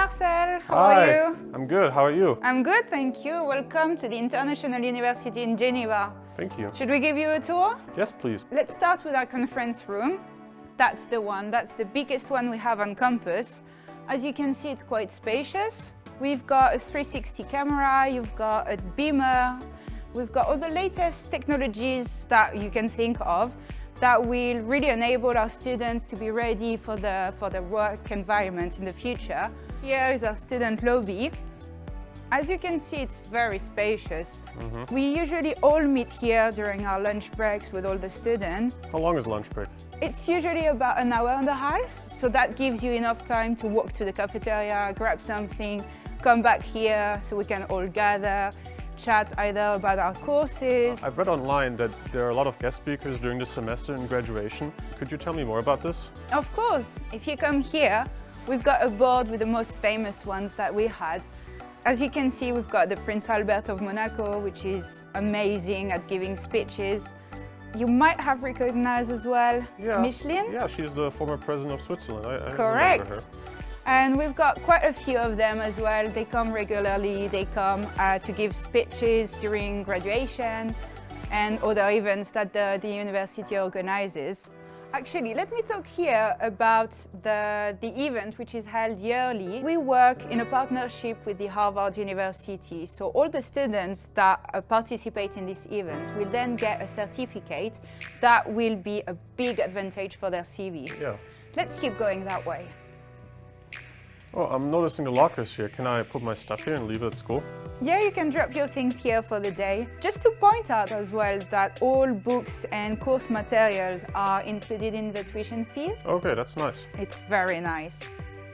Marcel, how Hi, are you? I'm good. How are you? I'm good, thank you. Welcome to the International University in Geneva. Thank you. Should we give you a tour? Yes, please. Let's start with our conference room. That's the one, that's the biggest one we have on campus. As you can see, it's quite spacious. We've got a 360 camera, you've got a beamer, we've got all the latest technologies that you can think of that will really enable our students to be ready for the work environment in the future. Here is our student lobby. As you can see, it's very spacious. We usually all meet here during our lunch breaks with all the students. How long is lunch break? It's usually about an hour and a half, so that gives you enough time to walk to the cafeteria, grab something, come back here so we can all gather, chat either about our courses. I've read online that there are a lot of guest speakers during the semester in graduation. Could you tell me more about this? Of course, if you come here, we've got a board with the most famous ones that we had. As you can see, we've got the Prince Albert of Monaco, which is amazing at giving speeches. You might have recognized as well Micheline. Yeah, she's the former president of Switzerland. I Correct. remember her. And we've got quite a few of them as well. They come regularly. They come to give speeches during graduation and other events that the university organizes. Actually, let me talk here about the event which is held yearly. We work in a partnership with the Harvard University. So all the students that participate in this event will then get a certificate that will be a big advantage for their CV. Yeah. Let's keep going that way. Oh, I'm noticing the lockers here. Can I put my stuff here and leave it at school? Yeah, you can drop your things here for the day. Just to point out as well that all books and course materials are included in the tuition fee. Okay, that's nice. It's very nice.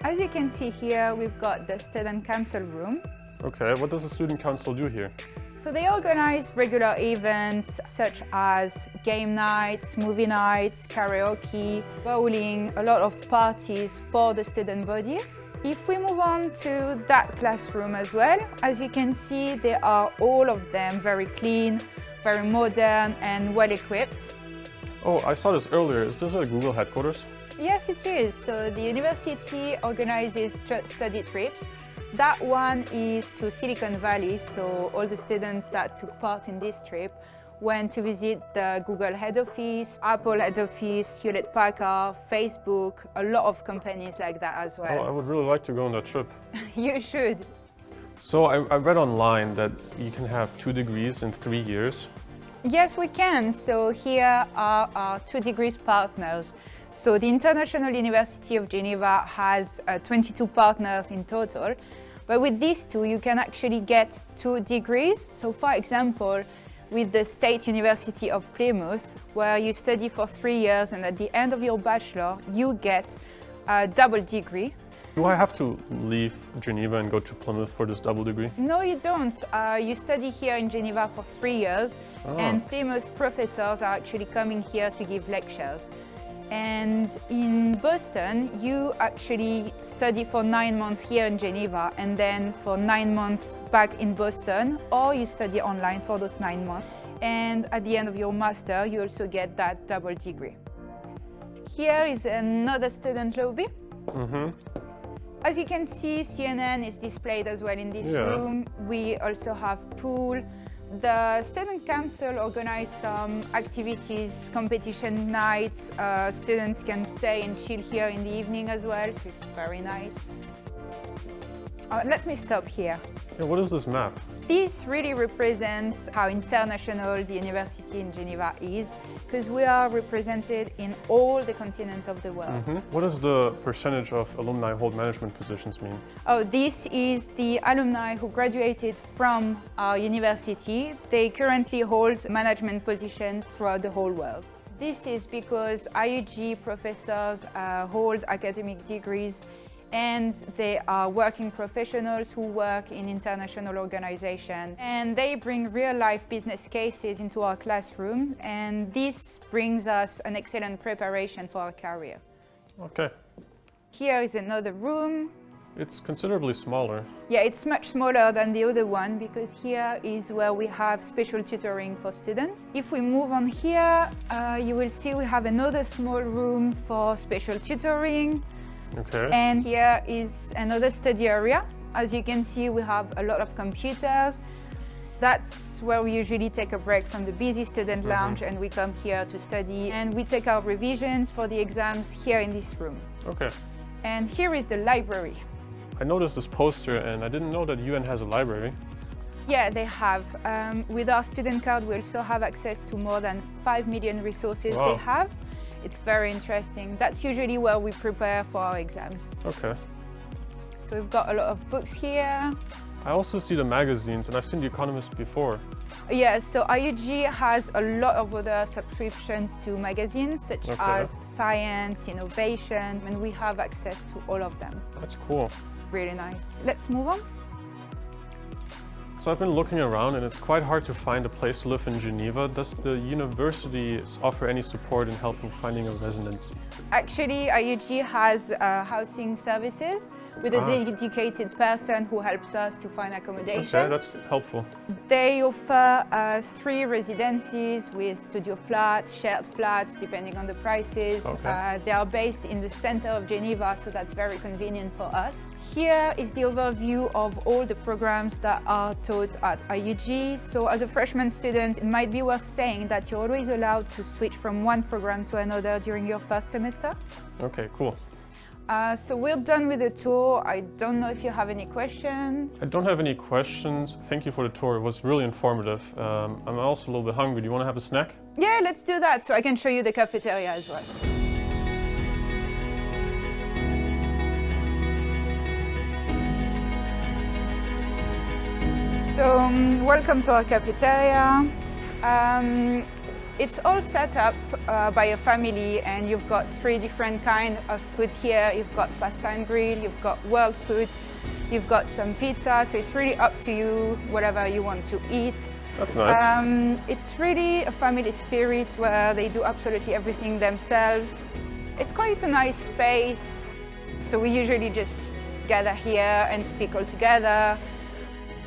As you can see here, we've got the student council room. Okay, what does the student council do here? So they organize regular events such as game nights, movie nights, karaoke, bowling, a lot of parties for the student body. If we move on to that classroom as well, as you can see, they are all of them very clean, very modern and well equipped. Oh, I saw this earlier. Is this a Google headquarters? Yes, it is. So the university organizes study trips. That one is to Silicon Valley, so all the students that took part in this trip went to visit the Google head office, Apple head office, Hewlett-Packard, Facebook, a lot of companies like that as Oh, well. I would really like to go on that trip. You should. So I read online that you can have 2 degrees in 3 years. Yes, we can. So here are our 2 degrees partners. So the International University of Geneva has 22 partners in total. But with these two, you can actually get 2 degrees. So for example, with the State University of Plymouth, where you study for 3 years and at the end of your bachelor, you get a double degree. Do I have to leave Geneva and go to Plymouth for this double degree? No, you don't. You study here in Geneva for 3 years, and Plymouth professors are actually coming here to give lectures. And in Boston, you actually study for 9 months here in Geneva and then for 9 months back in Boston, or you study online for those 9 months. And at the end of your master, you also get that double degree. Here is another student lobby. As you can see, CNN is displayed as well in this room. We also have pool. The student council organized some activities, competition nights. Students can stay and chill here in the evening as well, so it's very nice. Let me stop here. Yeah, what is this map? This really represents how international the university in Geneva is, because we are represented in all the continents of the world. What does the percentage of alumni hold management positions mean? Oh, this is the alumni who graduated from our university. They currently hold management positions throughout the whole world. This is because IIG professors hold academic degrees and they are working professionals who work in international organizations. And they bring real-life business cases into our classroom, and this brings us an excellent preparation for our career. Okay. Here is another room. It's considerably smaller. Yeah, it's much smaller than the other one because here is where we have special tutoring for students. If we move on here, you will see we have another small room for special tutoring. Okay. And here is another study area. As you can see, we have a lot of computers. That's where we usually take a break from the busy student lounge and we come here to study. And we take our revisions for the exams here in this room. Okay. And here is the library. I noticed this poster and I didn't know that UN has a library. Yeah, they have. With our student card, we also have access to more than 5 million resources Wow. they have. It's very interesting. That's usually where we prepare for our exams. Okay. So we've got a lot of books here. I also see the magazines and I've seen The Economist before. Yes, so IIG has a lot of other subscriptions to magazines such as Science, Innovation, and we have access to all of them. That's cool. Really nice. Let's move on. So I've been looking around and it's quite hard to find a place to live in Geneva. Does the university offer any support in helping finding a residency? Actually, IIG has housing services with a dedicated person who helps us to find accommodation. Okay, that's helpful. They offer 3 residencies with studio flats, shared flats, depending on the prices. Okay. They are based in the center of Geneva, so that's very convenient for us. Here is the overview of all the programs that are taught at IIG. So as a freshman student, it might be worth saying that you're always allowed to switch from one program to another during your first semester. Okay, cool. So we're done with the tour. I don't know if you have any questions. I don't have any questions. Thank you for the tour. It was really informative. I'm also a little bit hungry. Do you want to have a snack? Yeah, let's do that. So I can show you the cafeteria as well. So welcome to our cafeteria. It's all set up by a family and you've got 3 different kinds of food here. You've got pasta and grill, you've got world food, you've got some pizza, so it's really up to you, whatever you want to eat. That's nice. It's really a family spirit where they do absolutely everything themselves. It's quite a nice space, so we usually just gather here and speak all together.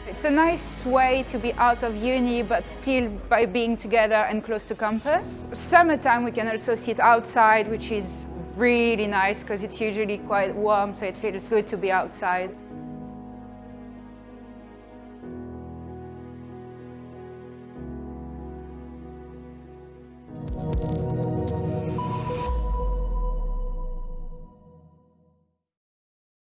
It's a nice way to be out of uni, but still by being together and close to campus. Summertime, we can also sit outside, which is really nice because it's usually quite warm, so it feels good to be outside.